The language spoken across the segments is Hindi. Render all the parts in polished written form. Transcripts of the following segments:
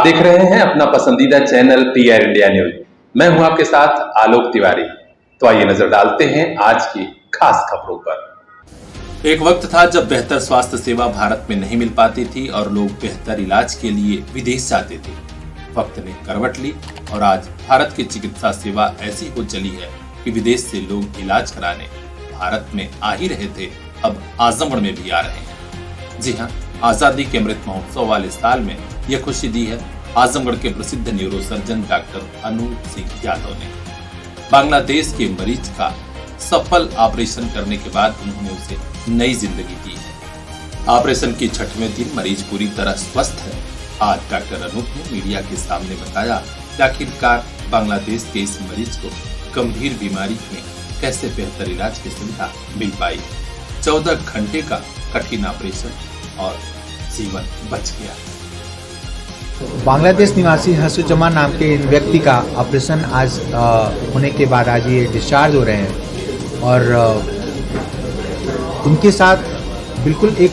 आप देख रहे हैं अपना पसंदीदा चैनल पीआर इंडिया न्यूज। मैं हूं आपके साथ आलोक तिवारी। तो आइए नजर डालते हैं आज की खास खबरों पर। एक वक्त था जब बेहतर स्वास्थ्य सेवा भारत में नहीं मिल पाती थी और लोग बेहतर इलाज के लिए विदेश जाते थे। वक्त ने करवट ली और आज भारत की चिकित्सा सेवा ऐसी हो चली है कि विदेश से लोग इलाज कराने भारत में आ ही रहे थे, अब आजमगढ़ में भी आ रहे हैं। जी हाँ, आजादी के अमृत महोत्सव वाले साल में यह खुशी दी है आजमगढ़ के प्रसिद्ध न्यूरोसर्जन डॉक्टर अनूप सिंह यादव ने। बांग्लादेश के मरीज का सफल ऑपरेशन करने के बाद उन्होंने उसे नई जिंदगी दी है। ऑपरेशन की 6वें दिन मरीज पूरी तरह स्वस्थ है। आज डॉक्टर अनूप ने मीडिया के सामने बताया कि आखिरकार बांग्लादेश के इस मरीज को गंभीर बीमारी में कैसे बेहतर इलाज की सुविधा मिल पाई। 14 घंटे का कठिन ऑपरेशन और जीवन बच गया। बांग्लादेश निवासी हसुजमान नाम के व्यक्ति का ऑपरेशन आज होने के बाद आज ये डिस्चार्ज हो रहे हैं और उनके साथ बिल्कुल एक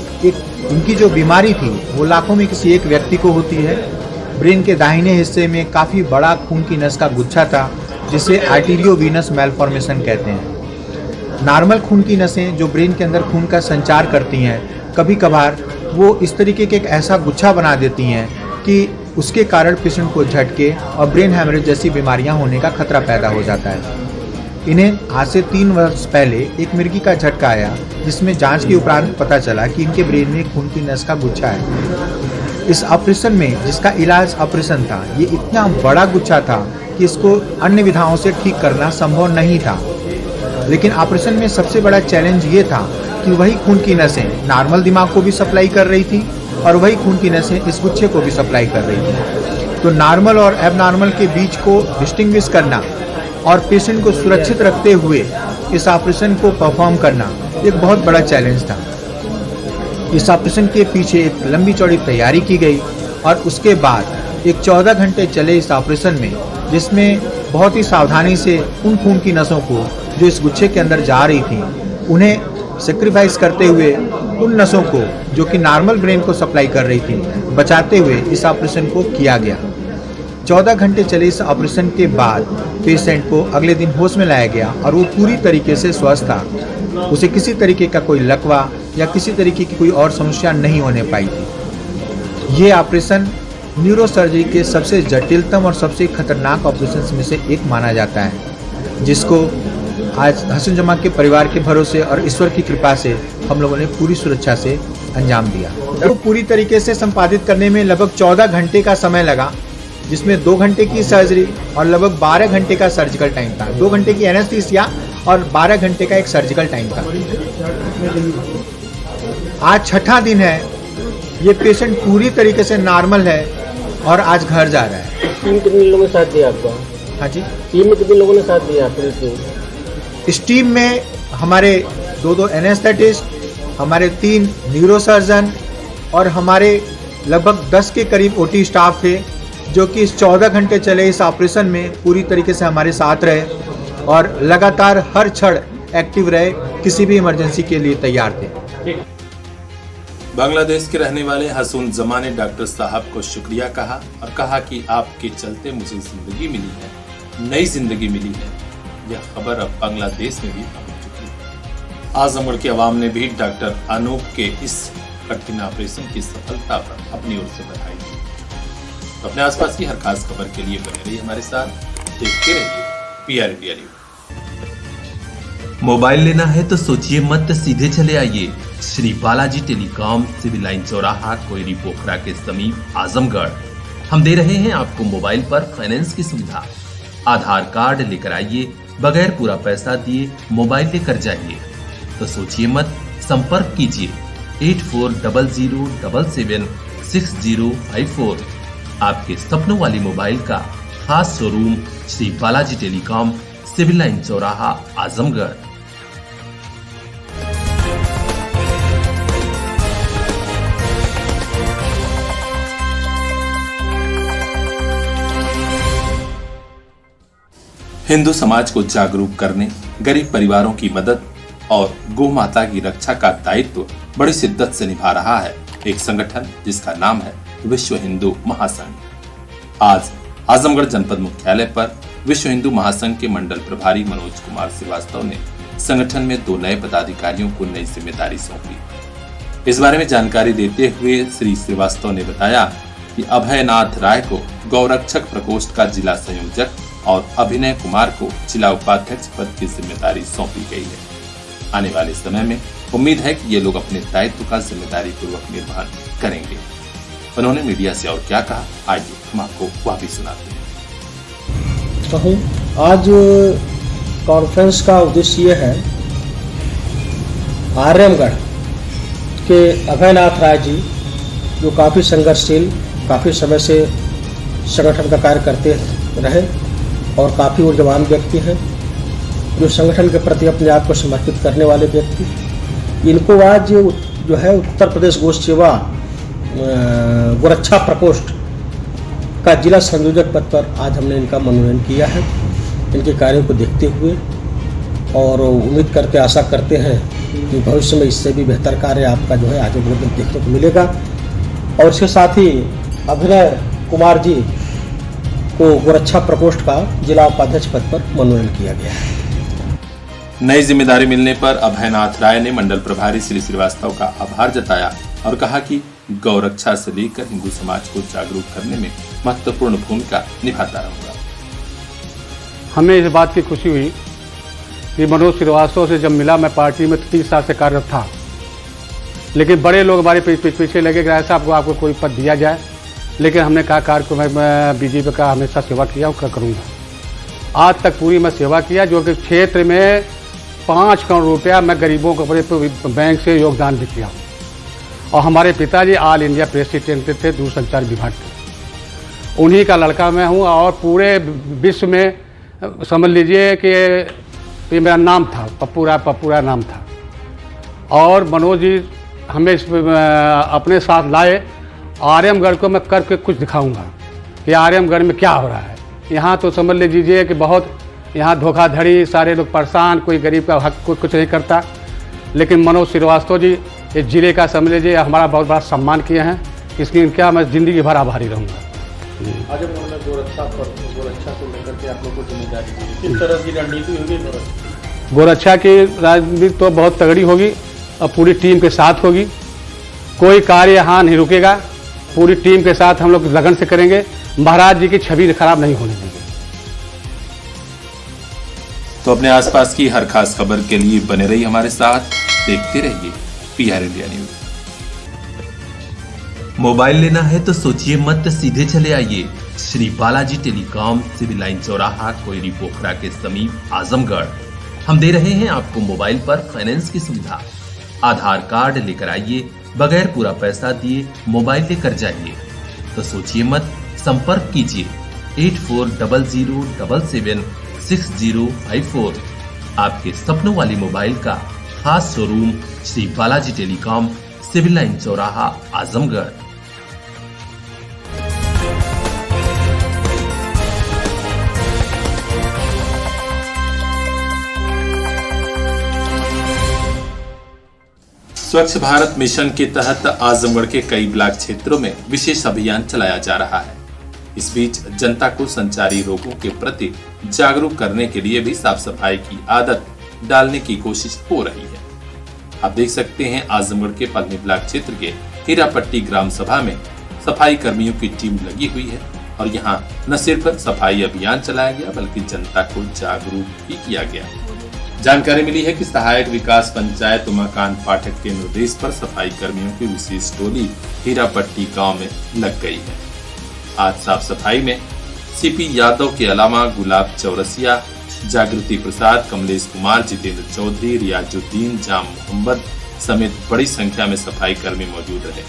उनकी जो बीमारी थी वो लाखों में किसी एक व्यक्ति को होती है। ब्रेन के दाहिने हिस्से में काफ़ी बड़ा खून की नस का गुच्छा था जिसे आर्टीरियोवीनस मैलफॉर्मेशन कहते हैं। नॉर्मल खून की नसें जो ब्रेन के अंदर खून का संचार करती हैं, कभी कभार वो इस तरीके के एक ऐसा गुच्छा बना देती हैं कि उसके कारण पेशेंट को झटके और ब्रेन हैमरेज जैसी बीमारियां होने का खतरा पैदा हो जाता है। इन्हें आज से 3 वर्ष पहले एक मिर्गी का झटका आया जिसमें जांच के उपरांत पता चला कि इनके ब्रेन में खून की नस का गुच्छा है। इस ऑपरेशन में जिसका इलाज ऑपरेशन था, ये इतना बड़ा गुच्छा था कि इसको अन्य विधाओं से ठीक करना संभव नहीं था। लेकिन ऑपरेशन में सबसे बड़ा चैलेंज ये था कि वही खून की नसें नॉर्मल दिमाग को भी सप्लाई कर रही थी और वही खून की नसें इस गुच्छे को भी सप्लाई कर रही थी। तो नॉर्मल और एबनॉर्मल के बीच को डिस्टिंग्विश करना और पेशेंट को सुरक्षित रखते हुए इस ऑपरेशन को परफॉर्म करना एक बहुत बड़ा चैलेंज था। इस ऑपरेशन के पीछे एक लंबी चौड़ी तैयारी की गई और उसके बाद एक 14 घंटे चले इस ऑपरेशन में, जिसमें बहुत ही सावधानी से उन खून की नसों को जो इस गुच्छे के अंदर जा रही थी उन्हें सेक्रीफाइस करते हुए उन नसों को जो कि नॉर्मल ब्रेन को सप्लाई कर रही थी बचाते हुए इस ऑपरेशन को किया गया। 14 घंटे चले इस ऑपरेशन के बाद पेशेंट को अगले दिन होश में लाया गया और वो पूरी तरीके से स्वस्थ था। उसे किसी तरीके का कोई लकवा या किसी तरीके की कोई और समस्या नहीं होने पाई थी। ये ऑपरेशन न्यूरोसर्जरी के सबसे जटिलतम और सबसे खतरनाक ऑपरेशन में से एक माना जाता है, जिसको आज हसनजमा के परिवार के भरोसे और ईश्वर की कृपा से हम लोगों ने पूरी सुरक्षा से अंजाम दिया। तो पूरी तरीके से संपादित करने में लगभग 14 घंटे का समय लगा, जिसमें 2 घंटे की सर्जरी और लगभग 12 घंटे का सर्जिकल टाइम था। 2 घंटे की एनेस्थीसिया और 12 घंटे का एक सर्जिकल टाइम था। आज 6ठा दिन है, ये पेशेंट पूरी तरीके से नॉर्मल है और आज घर जा रहा है। टीम कितने लोगों ने साथ दिया आपको? हाँ जी, टीम में कितने लोगों ने साथ दिया आपको? इस टीम में हमारे 2 एनेस्थेटिस्ट, हमारे 3 न्यूरोसर्जन और हमारे लगभग 10 के करीब ओटी स्टाफ थे, जो कि इस 14 घंटे चले इस ऑपरेशन में पूरी तरीके से हमारे साथ रहे और लगातार हर क्षण एक्टिव रहे, किसी भी इमरजेंसी के लिए तैयार थे। बांग्लादेश के रहने वाले हसून जमा ने डॉक्टर साहब को शुक्रिया कहा और कहा कि आपके चलते मुझे जिंदगी मिली है, नई जिंदगी मिली है। यह खबर अब बांग्लादेश में भी पहुंच चुकी है। आजमगढ़ की आवाम ने भी डॉक्टर अनूप के इस कठिन ऑपरेशन की सफलता पर अपनी ओर से बधाई दी। तो अपने आसपास की हर खास खबर के लिए बने रहिए हमारे साथ, देखते रहिए पीआर इंडिया न्यूज। मोबाइल लेना है तो सोचिए मत, सीधे चले आइए Shri Balaji telecom, civil line चौराहा, कोयरी पोखरा के समीप आजमगढ़। हम दे रहे हैं आपको मोबाइल पर फाइनेंस की सुविधा। आधार कार्ड लेकर आइए, बगैर पूरा पैसा दिए मोबाइल लेकर जाइए। तो सोचिए मत, संपर्क कीजिए 8400776054। आपके सपनों वाली मोबाइल का खास showroom Shri Balaji telecom, civil line चौराहा, आजमगढ़। हिंदू समाज को जागरूक करने, गरीब परिवारों की मदद और गौ माता की रक्षा का दायित्व बड़ी शिद्दत से निभा रहा है एक संगठन जिसका नाम है विश्व हिंदू महासंघ। आज आजमगढ़ जनपद मुख्यालय पर विश्व हिंदू महासंघ के मंडल प्रभारी मनोज कुमार श्रीवास्तव ने संगठन में 2 नए पदाधिकारियों को नई जिम्मेदारी सौंपी। इस बारे में जानकारी देते हुए श्री श्रीवास्तव ने बताया कि अभयनाथ राय को गौरक्षक प्रकोष्ठ का जिला संयोजक और अभिनय कुमार को जिला उपाध्यक्ष पद की जिम्मेदारी सौंपी गई है। आने वाले समय में उम्मीद है कि ये लोग अपने दायित्व का जिम्मेदारी पूर्वक निर्वहन करेंगे। उन्होंने मीडिया से और क्या कहा, आइए हम आपको वह भी सुनाते हैं। आज कॉन्फ्रेंस का उद्देश्य ये है, आर्यमगढ़ के अभयनाथ राय जी जो काफ़ी संघर्षशील, काफ़ी समय से संगठन का कार्य करते रहे और काफ़ी ऊर्जावान व्यक्ति हैं, जो संगठन के प्रति अपने आप को समर्पित करने वाले व्यक्ति, इनको आज जो है उत्तर प्रदेश गौ सेवा गोरक्षा प्रकोष्ठ का जिला संयोजक पद पर आज हमने इनका मनोनयन किया है। इनके कार्यों को देखते हुए और उम्मीद करते, आशा करते हैं कि भविष्य में इससे भी बेहतर कार्य आपका जो है आगे बढ़ते देखने को मिलेगा। और इसके साथ ही अभिनय कुमार जी को गोरक्षा प्रकोष्ठ का जिला उपाध्यक्ष पद पर मनोनयन किया गया है। नई जिम्मेदारी मिलने पर अभयनाथ राय ने मंडल प्रभारी श्री श्रीवास्तव का आभार जताया और कहा कि गौरक्षा से लेकर हिंदू समाज को जागरूक करने में महत्वपूर्ण भूमिका निभाता रहूंगा। हमें इस बात की खुशी हुई कि मनोज श्रीवास्तव से जब मिला, मैं पार्टी में 30 साल से कार्यरत था, लेकिन बड़े लोग हमारे पीछे लगे कि ऐसा आपको कोई पद दिया जाए, लेकिन हमने कहा कार्य को मैं बीजेपी का हमेशा सेवा किया और करूँगा। आज तक पूरी मैं सेवा किया, जो कि क्षेत्र में 5 करोड़ रुपया मैं गरीबों को अपने बैंक से योगदान भी किया। और हमारे पिताजी ऑल इंडिया प्रेसिडेंट थे दूरसंचार विभाग के, उन्हीं का लड़का मैं हूँ। और पूरे विश्व में समझ लीजिए कि ये मेरा नाम था, पप्पूरा नाम था। और मनोज जी हमें अपने साथ लाए। आर्यमगढ़ को मैं करके कुछ दिखाऊंगा कि आर्यमगढ़ में क्या हो रहा है। यहाँ तो समझ लीजिए कि बहुत यहाँ धोखाधड़ी, सारे लोग परेशान, कोई गरीब का हक को कुछ नहीं करता। लेकिन मनोज श्रीवास्तव जी इस जिले का समझ लीजिए हमारा बहुत बड़ा सम्मान किए हैं, इसलिए क्या मैं ज़िंदगी भर आभारी रहूँगा। आज उन्होंने गोरक्षा को लेकर के आप लोग को जिम्मेदारी दी, किस तरह की रणनीति होगी? गोरक्षा की राजनीति तो बहुत तगड़ी होगी और पूरी टीम के साथ होगी। कोई कार्य यहाँ नहीं रुकेगा, पूरी टीम के साथ हम लोग लगन से करेंगे। महाराज जी की छवि खराब नहीं होने देंगे। तो अपने आसपास की हर खास खबर के लिए बने रहिए हमारे साथ, देखते रहिए PR इंडिया न्यूज। मोबाइल लेना है तो सोचिए मत, सीधे चले आइए Shri Balaji telecom, civil line चौराहा, कोयरी पोखरा के समीप आजमगढ़। हम दे रहे हैं आपको मोबाइल पर फाइनेंस की सुविधा। आधार कार्ड लेकर आइए, बगैर पूरा पैसा दिए मोबाइल लेकर जाइए। तो सोचिए मत, संपर्क कीजिए 8400776054। आपके सपनों वाली मोबाइल का खास showroom Shri Balaji telecom, civil line चौराहा, आजमगढ़। स्वच्छ भारत मिशन के तहत आजमगढ़ के कई ब्लॉक क्षेत्रों में विशेष अभियान चलाया जा रहा है। इस बीच जनता को संचारी रोगों के प्रति जागरूक करने के लिए भी साफ सफाई की आदत डालने की कोशिश हो रही है। आप देख सकते हैं आजमगढ़ के पलनी ब्लॉक क्षेत्र के हीरापट्टी ग्राम सभा में सफाई कर्मियों की टीम लगी हुई है और यहाँ न सिर्फ सफाई अभियान चलाया गया बल्कि जनता को जागरूक भी किया गया। जानकारी मिली है कि सहायक विकास पंचायत उमाकांत पाठक के निर्देश पर सफाई कर्मियों की विशेष टोली हीरापट्टी गांव में लग गई है। आज साफ सफाई में CP यादव के अलावा गुलाब चौरसिया, जागृति प्रसाद, कमलेश कुमार, जितेंद्र चौधरी, रियाजुद्दीन, जाम मोहम्मद समेत बड़ी संख्या में सफाई कर्मी मौजूद रहे।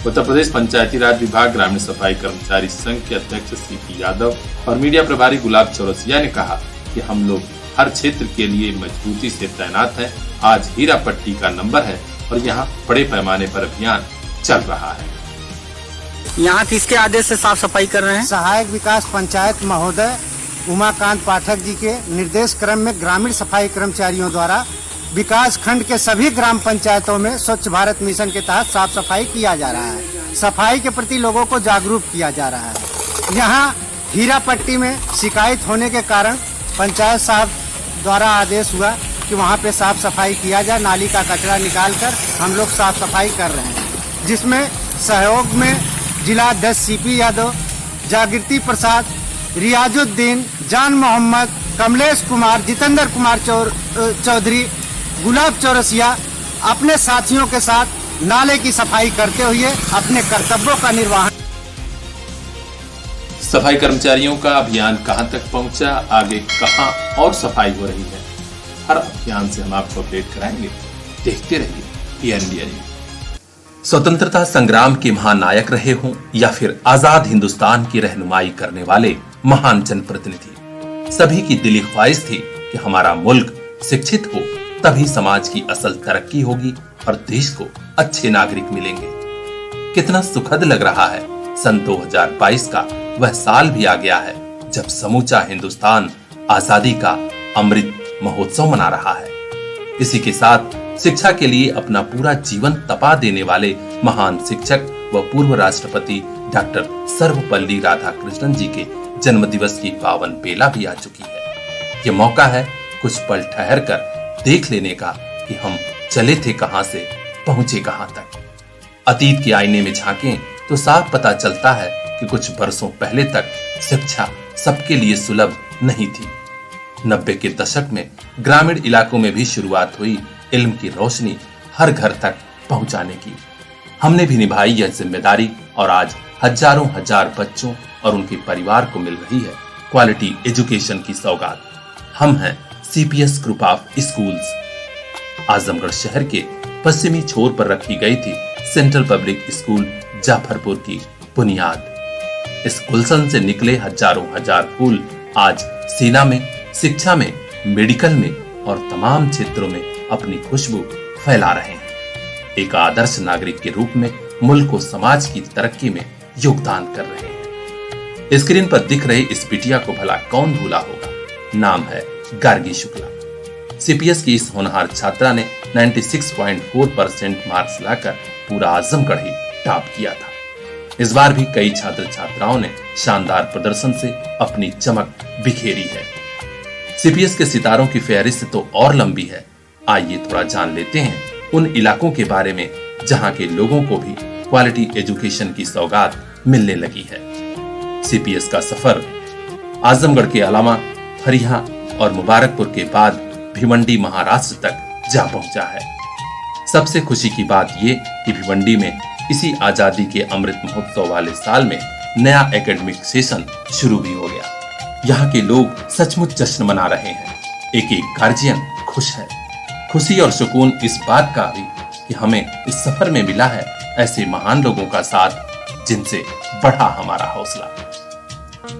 उत्तर प्रदेश पंचायती राज विभाग ग्रामीण सफाई कर्मचारी संघ के अध्यक्ष CP यादव और मीडिया प्रभारी गुलाब चौरसिया ने कहा कि हम लोग हर क्षेत्र के लिए मजबूती से तैनात हैं। आज हीरापट्टी का नंबर है और यहाँ बड़े पैमाने पर अभियान चल रहा है। यहाँ किसके आदेश से साफ सफाई कर रहे हैं? सहायक विकास पंचायत महोदय उमाकांत पाठक जी के निर्देश क्रम में ग्रामीण सफाई कर्मचारियों द्वारा विकास खंड के सभी ग्राम पंचायतों में स्वच्छ भारत मिशन के तहत साफ सफाई किया जा रहा है। सफाई के प्रति लोगों को जागरूक किया जा रहा है। यहाँ हीरा पट्टी में शिकायत होने के कारण पंचायत साहब द्वारा आदेश हुआ कि वहाँ पे साफ सफाई किया जाए। नाली का कचरा निकालकर हम लोग साफ सफाई कर रहे हैं, जिसमें सहयोग में जिला अध्यक्ष सीपी यादव, जागृति प्रसाद, रियाजुद्दीन, जान मोहम्मद, कमलेश कुमार, जितेंद्र कुमार चौधरी, गुलाब चौरसिया अपने साथियों के साथ नाले की सफाई करते हुए अपने कर्तव्यों का निर्वहन। सफाई कर्मचारियों का अभियान कहां तक पहुंचा, आगे कहां और सफाई हो रही है, हर अभियान से हम आपको अपडेट कराएंगे। देखते रहिए पीआर इंडिया न्यूज। स्वतंत्रता संग्राम के महानायक रहे हों या फिर आजाद हिंदुस्तान की रहनुमाई करने वाले महान जनप्रतिनिधि, सभी की दिली ख्वाहिश थी कि हमारा मुल्क शिक्षित हो, तभी समाज की असल तरक्की होगी और देश को अच्छे नागरिक मिलेंगे। कितना सुखद लग रहा है, सन 2022 का वह साल भी आ गया है जब समूचा हिंदुस्तान आजादी का अमृत महोत्सव मना रहा है। इसी के साथ शिक्षा के लिए अपना पूरा जीवन तपा देने वाले महान शिक्षक व पूर्व राष्ट्रपति डॉक्टर सर्वपल्ली राधाकृष्णन जी के जन्म दिवस की पावन बेला भी आ चुकी है। ये मौका है कुछ पल ठहर कर देख लेने का कि हम चले थे कहां से पहुंचे कहां तक। अतीत के आईने में झांकें तो साफ पता चलता है कि कुछ बरसों पहले तक शिक्षा सबके लिए सुलभ नहीं थी। 90 के दशक में ग्रामीण इलाकों में भी शुरुआत हुई इल्म की रोशनी हर घर तक पहुंचाने की। हमने भी निभाई यह जिम्मेदारी और आज हजारों हजार बच्चों और उनके परिवार को मिल रही है क्वालिटी एजुकेशन की सौगात। हम हैं CPS group of schools. Azamgarh शहर के पश्चिमी छोर पर रखी गई थी सेंट्रल पब्लिक स्कूल जाफरपुर की बुनियाद। इस गुलशन से निकले हजारों हजार फूल आज सेना में, शिक्षा में, मेडिकल में और तमाम क्षेत्रों में अपनी खुशबू फैला रहे हैं। एक आदर्श नागरिक के रूप में मुल्क को समाज की तरक्की में योगदान कर रहे हैं। स्क्रीन पर दिख रहे इस बिटिया को भला कौन भूला होगा। नाम है गार्गी शुक्ला। सीपीएस की इस होनहार छात्रा ने 96.4% मार्क्स लाकर पूरा आजमगढ़ ही टॉप किया था। इस बार भी कई छात्र छात्राओं ने शानदार प्रदर्शन से अपनी चमक बिखेरी है। सीपीएस के सितारों की फहरिस्त तो और लंबी है। आइए थोड़ा जान लेते हैं उन इलाकों के बारे में जहां के लोगों को भी क्वालिटी एजुकेशन की सौगात मिलने लगी है। सीपीएस का सफर आजमगढ़ के अलावा फरिया और मुबारकपुर के बाद भिवंडी महाराष्ट्र तक जा पहुंचा है। सबसे खुशी की बात ये कि भिवंडी में इसी आजादी के अमृत महोत्सव वाले साल में नया एकेडमिक सेशन शुरू भी हो गया। यहाँ के लोग सचमुच जश्न मना रहे हैं। एक एक गार्जियन खुश है। खुशी और सुकून इस बात का भी कि हमें इस सफर में मिला है ऐसे महान लोगों का साथ जिनसे बढ़ा हमारा हौसला।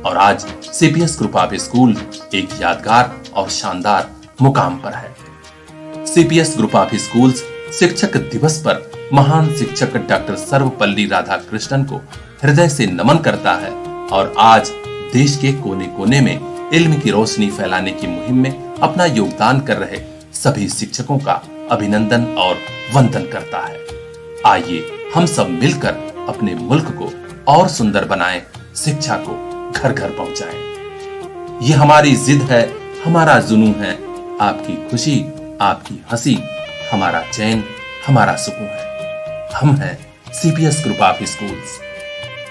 और आज सीपीएस ग्रुप ऑफ स्कूल एक यादगार और शानदार मुकाम पर है। सीपीएस ग्रुप ऑफ स्कूल्स शिक्षक दिवस पर महान शिक्षक डॉक्टर सर्वपल्ली राधाकृष्णन को हृदय से नमन करता है और आज देश के कोने कोने में इल्म की रोशनी फैलाने की मुहिम में अपना योगदान कर रहे सभी शिक्षकों का अभिनंदन और वंदन करता है। आइए हम सब मिलकर अपने मुल्क को और सुंदर बनाएं, शिक्षा को घर घर पहुंचाएं। ये हमारी जिद है, हमारा जुनून है। आपकी खुशी, आपकी हंसी हमारा चैन, हमारा सुकून है। हम हैं सीपीएस ग्रुप ऑफ स्कूल्स,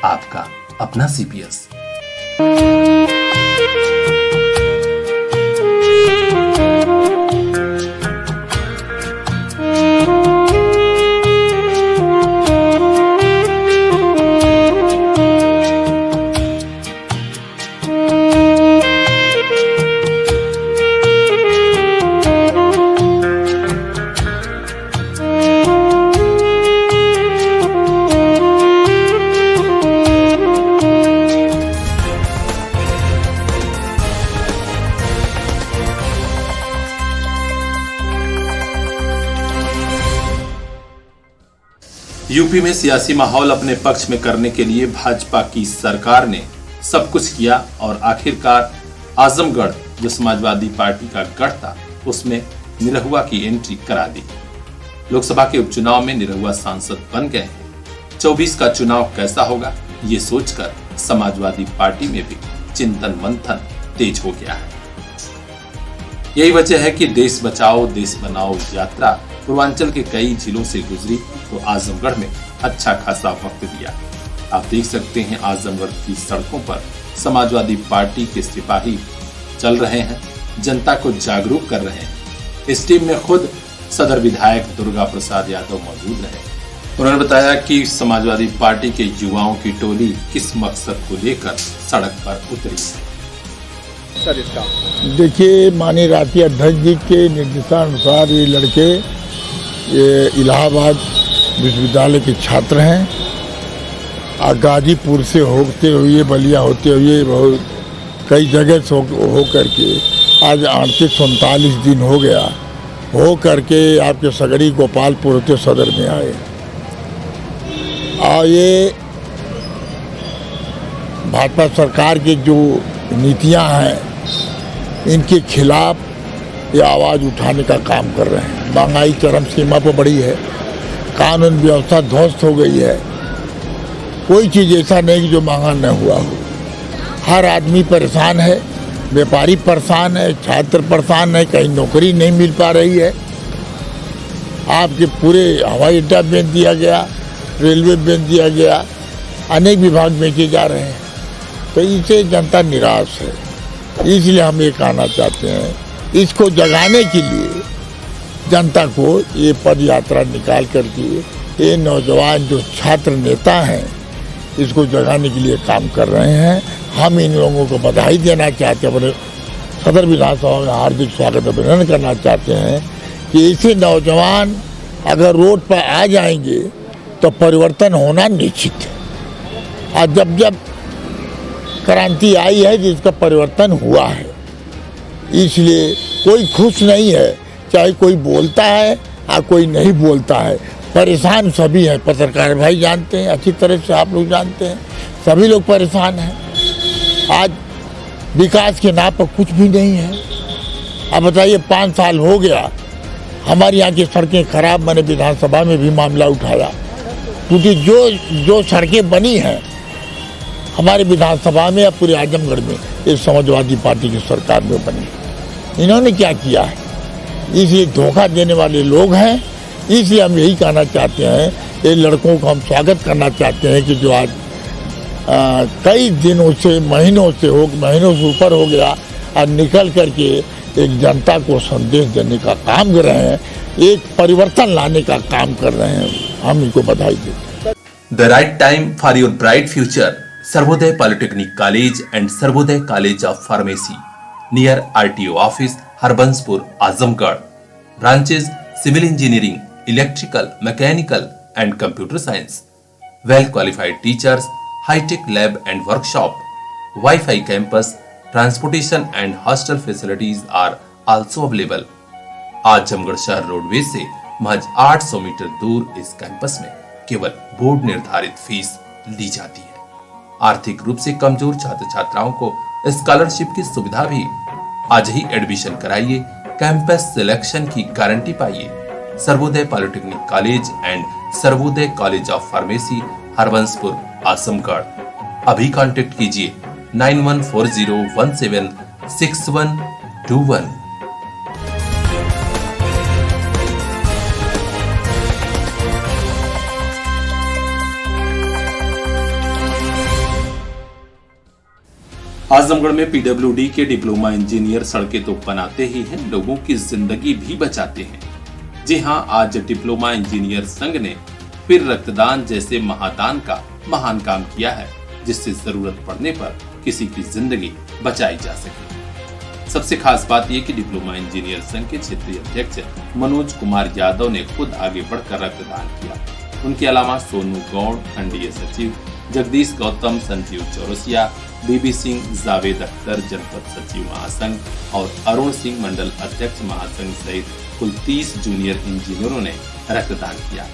आपका अपना सीपीएस। यूपी में सियासी माहौल अपने पक्ष में करने के लिए भाजपा की सरकार ने सब कुछ किया और आखिरकार आजमगढ़ जो समाजवादी पार्टी का गढ़ था उसमें निरहुआ की एंट्री करा दी। लोकसभा के उपचुनाव में निरहुआ सांसद बन गए हैं। 24 का चुनाव कैसा होगा ये सोचकर समाजवादी पार्टी में भी चिंतन मंथन तेज हो गया है। यही वजह है कि देश बचाओ देश बनाओ यात्रा पूर्वांचल के कई जिलों से गुजरी तो आजमगढ़ में अच्छा खासा वक्त दिया। आप देख सकते हैं आजमगढ़ की सड़कों पर समाजवादी पार्टी के सिपाही चल रहे हैं, जनता को जागरूक कर रहे हैं। इस टीम में खुद सदर विधायक दुर्गा प्रसाद यादव मौजूद रहे। उन्होंने बताया कि समाजवादी पार्टी के युवाओं की टोली किस मकसद को लेकर सड़क पर उतरी है। सर इसका देखिए, माननीय राष्ट्रीय अध्यक्ष जी के निर्देशानुसार ये लड़के ये इलाहाबाद विश्वविद्यालय के छात्र हैं। गाजीपुर से होते हुए बलिया होते हुए बहुत कई जगह से हो करके आज 38-39 दिन हो गया हो करके आपके सगड़ी गोपालपुर होते सदर में आए। और ये भाजपा सरकार की जो नीतियां हैं इनके खिलाफ ये आवाज़ उठाने का काम कर रहे हैं। महंगाई चरम सीमा पर बढ़ी है, कानून व्यवस्था ध्वस्त हो गई है। कोई चीज़ ऐसा नहीं कि जो महंगा न हुआ हो। हर आदमी परेशान है, व्यापारी परेशान है, छात्र परेशान है, कहीं नौकरी नहीं मिल पा रही है। आपके पूरे हवाई अड्डा बेच दिया गया, रेलवे बेच दिया गया, अनेक विभाग बेचे जा रहे हैं। तो इससे जनता निराश है। इसलिए हम ये कहना चाहते हैं, इसको जगाने के लिए जनता को ये पद यात्रा निकाल करके ये नौजवान जो छात्र नेता हैं इसको जगाने के लिए काम कर रहे हैं। हम इन लोगों को बधाई देना चाहते हैं, अपने सदर विधानसभा में हार्दिक स्वागत अभिनंदन करना चाहते हैं कि ऐसे नौजवान अगर रोड पर आ जाएंगे तो परिवर्तन होना निश्चित है। और जब जब क्रांति आई है जिसका परिवर्तन हुआ है, इसलिए कोई खुश नहीं है, चाहे कोई बोलता है या कोई नहीं बोलता है। परेशान सभी हैं, पत्रकार भाई जानते हैं, अच्छी तरह से आप लोग जानते हैं, सभी लोग परेशान हैं। आज विकास के नाम पर कुछ भी नहीं है। अब बताइए, 5 साल हो गया हमारे यहाँ की सड़कें खराब, मैंने विधानसभा में भी मामला उठाया, क्योंकि जो सड़कें बनी हैं हमारे विधानसभा में या पूरे आजमगढ़ में ये समाजवादी पार्टी की सरकार में बनी। इन्होंने क्या किया है? इसलिए धोखा देने वाले लोग हैं। इसलिए हम यही कहना चाहते हैं, ये लड़कों को हम स्वागत करना चाहते हैं कि जो आज कई दिनों से महीनों से ऊपर हो गया और निकल करके एक जनता को संदेश देने का काम कर रहे हैं, एक परिवर्तन लाने का काम कर रहे हैं। हम इनको बधाई देते हैं। The right time for your bright future, Sarvodaya polytechnic college and Sarvodaya college of pharmacy near RTO office Harbanspur Azamgarh. Branches civil engineering, electrical, mechanical and computer science. Well qualified teachers, high-tech lab and workshop, Wi-Fi campus, transportation and hostel facilities are also available. Azamgarh शहर रोडवेज से महज 800 मीटर दूर इस कैंपस में केवल बोर्ड निर्धारित फीस ली जाती है। आर्थिक रूप से कमजोर छात्र छात्राओं को स्कॉलरशिप की सुविधा भी। आज ही एडमिशन कराइए, कैंपस सिलेक्शन की गारंटी पाइए। Sarvodaya polytechnic college and Sarvodaya college of pharmacy Harbanspur Azamgarh. अभी कांटेक्ट कीजिए 9140176121। आजमगढ़ में PWD के डिप्लोमा इंजीनियर सड़कें तो बनाते ही हैं, लोगों की जिंदगी भी बचाते हैं। जी हां, आज डिप्लोमा इंजीनियर संघ ने फिर रक्तदान जैसे महादान का महान काम किया है, जिससे जरूरत पड़ने पर किसी की जिंदगी बचाई जा सके। सबसे खास बात यह कि डिप्लोमा इंजीनियर संघ के क्षेत्रीय अध्यक्ष मनोज कुमार यादव ने खुद आगे बढ़कर रक्तदान किया। उनके अलावा सोनू गौड़, खंडीय सचिव जगदीश गौतम, संजीव चौरसिया, बीबी सिंह, जावेद अख्तर, जनपद सचिव महासंघ और अरुण सिंह, मंडल अध्यक्ष महासंघ सहित कुल 30 जूनियर इंजीनियरों ने रक्तदान किया।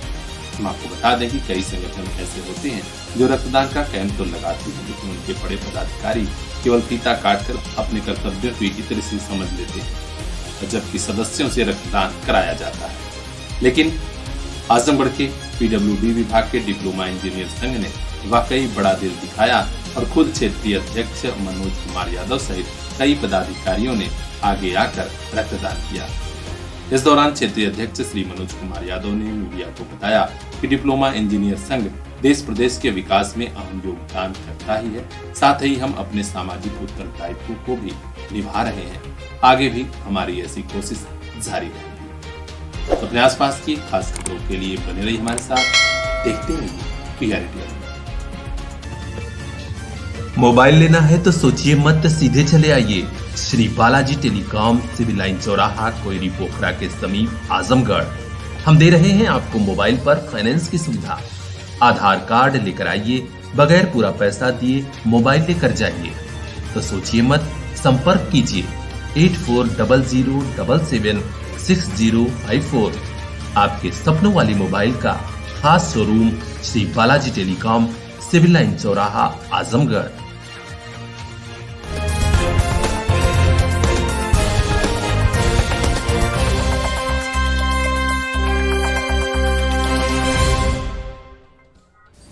हम आपको बता दें कि कई संगठन ऐसे होते हैं जो रक्तदान का कैंप तो लगाते हैं, लेकिन उनके बड़े पदाधिकारी केवल फीता काटकर अपने कर्तव्यों को इतर से समझ लेते हैं, जबकि सदस्यों से रक्तदान कराया जाता है। लेकिन आजमगढ़ के PWD विभाग के डिप्लोमा इंजीनियर संघ ने वाकई बड़ा दिल दिखाया और खुद क्षेत्रीय अध्यक्ष मनोज कुमार यादव सहित कई पदाधिकारियों ने आगे आकर रक्तदान किया। इस दौरान क्षेत्रीय अध्यक्ष श्री मनोज कुमार यादव ने मीडिया को बताया कि डिप्लोमा इंजीनियर संघ देश प्रदेश के विकास में अहम योगदान करता ही है, साथ ही हम अपने सामाजिक उत्तरदायित्व को भी निभा रहे हैं। आगे भी हमारी ऐसी कोशिश जारी रहेगी। तो अपने आसपास की खास खबरों के लिए बने रहिए हमारे साथ, देखते रहिए PR इंडिया। मोबाइल लेना है तो सोचिए मत, सीधे चले आइए Shri Balaji telecom, civil line चौराहा, कोयरी पोखरा के समीप आजमगढ़। हम दे रहे हैं आपको मोबाइल पर फाइनेंस की सुविधा। आधार कार्ड लेकर आइए, बगैर पूरा पैसा दिए मोबाइल लेकर जाइए। तो सोचिए मत, संपर्क कीजिए 8400776054। आपके सपनों वाली मोबाइल का खास showroom Shri Balaji telecom, civil line चौराहा, आजमगढ़।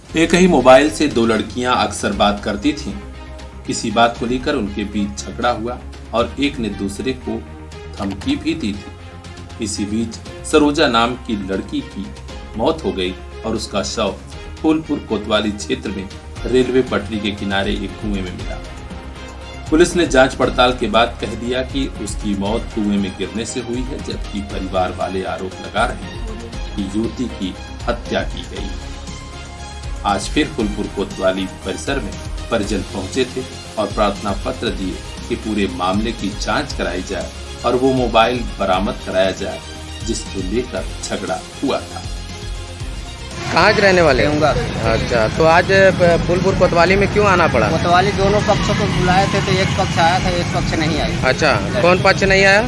एक ही मोबाइल से दो लड़कियां अक्सर बात करती थीं। किसी बात को लेकर उनके बीच झगड़ा हुआ और एक ने दूसरे को धमकी भी दी थी। इसी बीच सरोजा नाम की लड़की की मौत हो गई और उसका शव फूलपुर कोतवाली क्षेत्र में रेलवे पटरी के किनारे एक कुएं में मिला। पुलिस ने जांच पड़ताल के बाद कह दिया कि उसकी मौत कुएं में गिरने से हुई है, जबकि परिवार वाले आरोप लगा रहे हैं कि युवती की हत्या की गई। आज फिर फूलपुर कोतवाली परिसर में परिजन पहुंचे थे और प्रार्थना पत्र दिए कि पूरे मामले की जांच कराई जाए और वो मोबाइल बरामद कराया जाए जिसको लेकर झगड़ा हुआ था। कहाँ के रहने वाले? अच्छा, तो आज फूलपुर कोतवाली में क्यों आना पड़ा? कोतवाली दोनों पक्षों को बुलाए थे, तो एक पक्ष आया था, एक पक्ष नहीं आया। अच्छा, कौन पक्ष नहीं आया?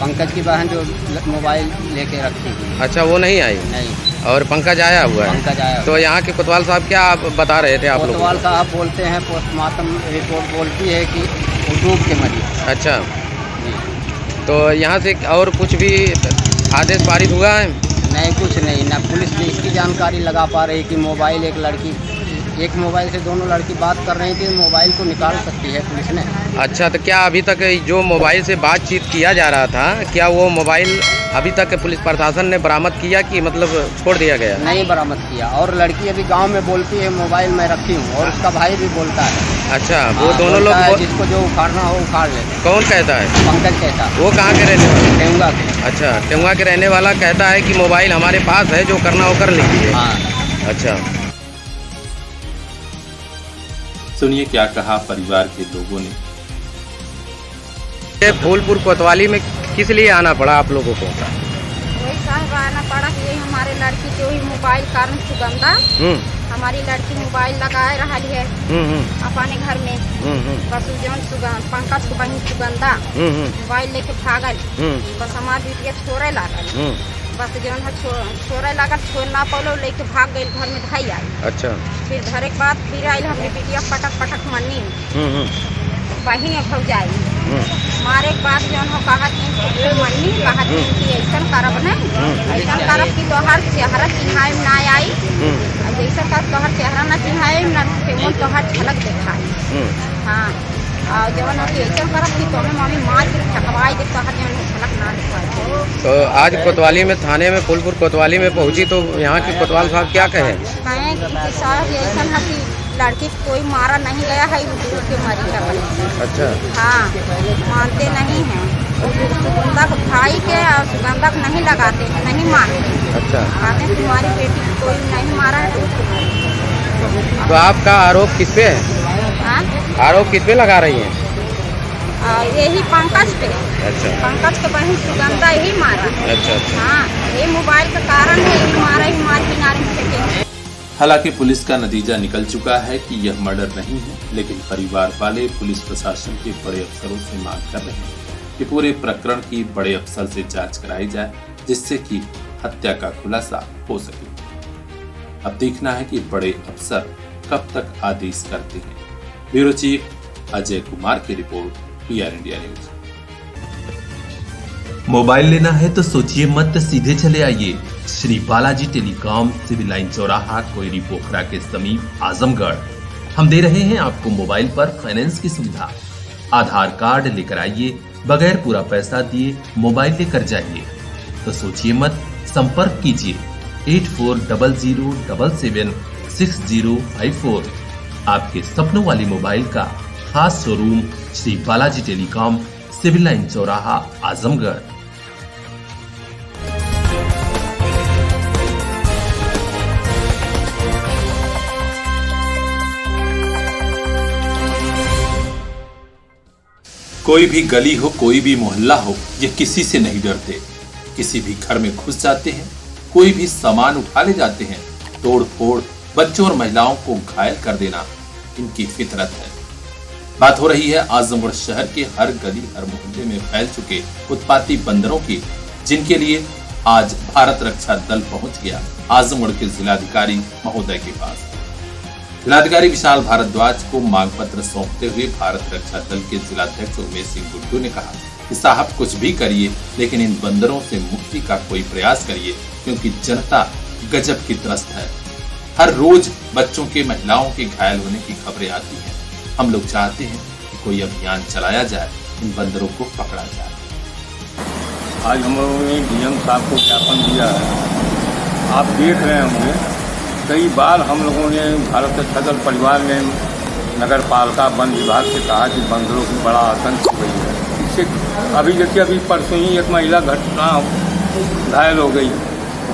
पंकज की बहन जो मोबाइल लेके रखी थी। अच्छा, वो नहीं आई? नहीं। और पंकज आया हुआ है? पंकज आया। तो यहाँ के कोतवाल साहब क्या बता रहे थे आप लोग? कोतवाल साहब बोलते हैं, पोस्टमार्टम रिपोर्ट बोलती है कि वो डूब के मरी। अच्छा, तो यहाँ से और कुछ भी आदेश पारित हुआ है? नहीं, कुछ नहीं। ना पुलिस भी इसकी जानकारी लगा पा रही कि मोबाइल एक मोबाइल से दोनों लड़की बात कर रही थी, मोबाइल को निकाल सकती है पुलिस ने। अच्छा, तो क्या अभी तक जो मोबाइल से बातचीत किया जा रहा था, क्या वो मोबाइल अभी तक पुलिस प्रशासन ने बरामद किया कि मतलब छोड़ दिया गया? नहीं बरामद किया। और लड़की अभी गांव में बोलती है मोबाइल मैं रखी हूँ, और उसका भाई भी बोलता है। अच्छा, वो दोनों लोग जिसको जो उखाड़ना हो उखाड़ ले। कौन कहता है? पंकज कहता है। वो कहाँ के रहने वाले? टेंगुआ के। अच्छा, टेंगुआ के रहने वाला कहता है कि मोबाइल हमारे पास है, जो करना हो कर लीजिए। अच्छा, सुनिए क्या कहा परिवार के लोगों ने। फूलपुर कोतवाली में किस लिए आना पड़ा आप लोगों को? वही साहब आना पड़ा कि यही हमारे लड़की जो ही मोबाइल कारण सुगंधा हमारी लड़की मोबाइल लगाए रही है अपने घर में। बस जौन पंकज को बहन सुगंधा मोबाइल लेके भागल, बस हमारे बिटिया छोड़े लागल। बस जौन है छोड़े लागल, छोड़ ना पौलो, लेके भाग गई, घर में धाई आई। अच्छा, फिर घरे के बाद फिर आई हमने बिटिया पटक मनी बहन भौजाई मारे के बाद जौन हो कहा मनी कहा कि ऐसा करब नहीं, ऐसा करब कि तोहर चेहरा चिन्हाए ना आई, जैसा कर तोहर चेहरा ना चिन्हाए ना तोहर झलक दिखाई। हाँ, और जवन हो कि ऐसा करब कि तुम्हें मम्मी मार के ठकवाई दे, तोहर जवन झलक ना दिखाई। तो आज कोतवाली में थाने में फूलपुर कोतवाली में पहुंची तो यहाँ के कोतवाल साहब क्या कहे? कहें कि साहब ऐसा है कि लड़की कोई मारा नहीं गया है, दूर के मरी है। अच्छा, हाँ, मानते नहीं हैं, सुगंधा को भाई के और सुगंधा को नहीं लगाते हैं, नहीं मानते। अच्छा, कहते हैं तुम्हारी बेटी को कोई नहीं मारा है। तो आपका आरोप किस पे है? हाँ? आरोप किस पे लगा रही हैं? यही पंकज पे। अच्छा, पंकज के बहन सुगंधा यही मारा। अच्छा, हाँ, ये मोबाइल का कारण है, यही मारा, ही मार किनारे में फेंके। हालांकि पुलिस का नतीजा निकल चुका है कि यह मर्डर नहीं है, लेकिन परिवार वाले पुलिस प्रशासन के बड़े अफसरों से मांग कर रहे हैं कि पूरे प्रकरण की बड़े अफसर से जांच कराई जाए, जिससे कि हत्या का खुलासा हो सके। अब देखना है कि बड़े अफसर कब तक आदेश करते हैं। ब्यूरो चीफ अजय कुमार की report, PR India news. Mobile लेना है तो सोचिए मत, सीधे चले आइए Shri Balaji telecom, civil line चौराहा, कोयरी पोखरा के समीप आजमगढ़। हम दे रहे हैं आपको मोबाइल पर फाइनेंस की सुविधा। आधार कार्ड लेकर आइए, बगैर पूरा पैसा दिए मोबाइल लेकर जाइए। तो सोचिए मत, संपर्क कीजिए 8400776054। आपके सपनों वाली मोबाइल का खास showroom Shri Balaji telecom, civil line चौराहा, आजमगढ़। कोई भी गली हो, कोई भी मोहल्ला हो, ये किसी से नहीं डरते। किसी भी घर में घुस जाते हैं, कोई भी सामान उठा ले जाते हैं। तोड़ फोड़, बच्चों और महिलाओं को घायल कर देना इनकी फितरत है। बात हो रही है आजमगढ़ शहर के हर गली हर मोहल्ले में फैल चुके उत्पाती बंदरों की, जिनके लिए आज भारत रक्षा दल पहुंच गया आजमगढ़ के जिलाधिकारी महोदय के पास। जिलाधिकारी विशाल भारद्वाज को मांग पत्र सौंपते हुए भारत रक्षा दल के जिलाध्यक्ष उमेश सिंह गुड्डू ने कहा कि साहब कुछ भी करिए, लेकिन इन बंदरों से मुक्ति का कोई प्रयास करिए, क्योंकि जनता गजब की त्रस्त है। हर रोज बच्चों के, महिलाओं के घायल होने की खबरें आती हैं। हम लोग चाहते हैं कि कोई अभियान चलाया जाए, इन बंदरों को पकड़ा जाए। आज हम लोगों ने डीएम साहब को ज्ञापन दिया है। आप देख रहे होंगे कई बार हम लोगों ने भारत रक्षा दल परिवार ने नगर पालिका वन विभाग से कहा कि बंदरों की बड़ा आतंक हो गई है। इससे अभी देखिए, अभी परसों ही एक महिला घटना घायल हो गई,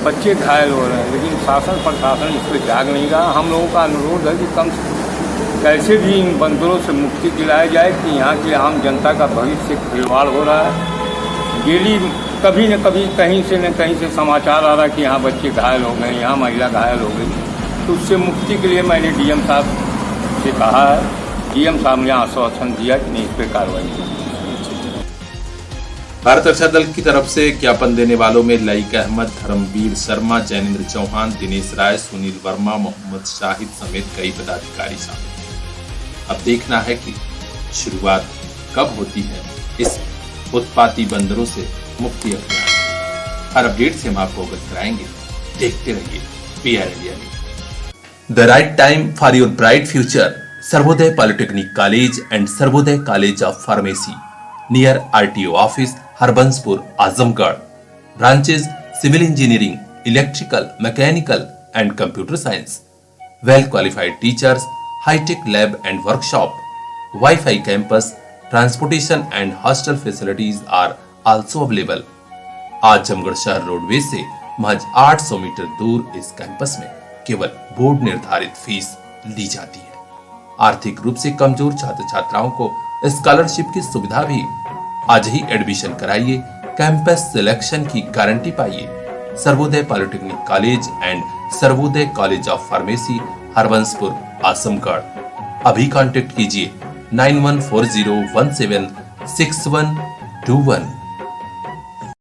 बच्चे घायल हो रहे हैं, लेकिन शासन प्रशासन इस पर जाग नहीं रहा। हम लोगों का अनुरोध है कि कम से कैसे भी इन बंदरों से मुक्ति दिलाया जाए कि यहाँ की आम जनता का भविष्य खिलवाड़ हो रहा है। डेली कभी न कभी कहीं से समाचार आ रहा है कि यहाँ बच्चे घायल हो गए, यहाँ महिला घायल हो गई। तो उससे मुक्ति के लिए मैंने डीएम साहब से कहा है। डीएम साहब ने आश्वासन दिया कि नहीं, इस पर कार्रवाई की। भारत रक्षा दल की तरफ से ज्ञापन देने वालों में लईक अहमद, धर्मवीर शर्मा, जैनेन्द्र चौहान, दिनेश राय, सुनील वर्मा, मोहम्मद शाहिद समेत कई पदाधिकारी शामिल। अब देखना है कि शुरुआत कब होती है इस उत्पाती बंदरों से मुक्ति अभियान। हर अपडेट से हम आपको अवगत कराएंगे। देखते रहिए PR India news. The right time for your bright future, Sarvodaya polytechnic college and Sarvodaya college of pharmacy, near RTO office, Harbanspur, Azamgarh. Branches civil engineering, electrical, mechanical and computer science. Well qualified teachers, hitech lab and workshop, wifi campus, transportation and hostel facilities are also available. Azamgarh शहर रोडवेज से महज 800 मीटर दूर इस कैंपस में केवल बोर्ड निर्धारित फीस ली जाती है। आर्थिक रूप से कमजोर छात्र छात्राओं को स्कॉलरशिप की सुविधा भी। आज ही एडमिशन कराइए, कैंपस सिलेक्शन की गारंटी पाइए। Sarvodaya polytechnic college and Sarvodaya college of pharmacy, Harbanspur, Azamgarh. अभी कांटेक्ट कीजिए 9140176121।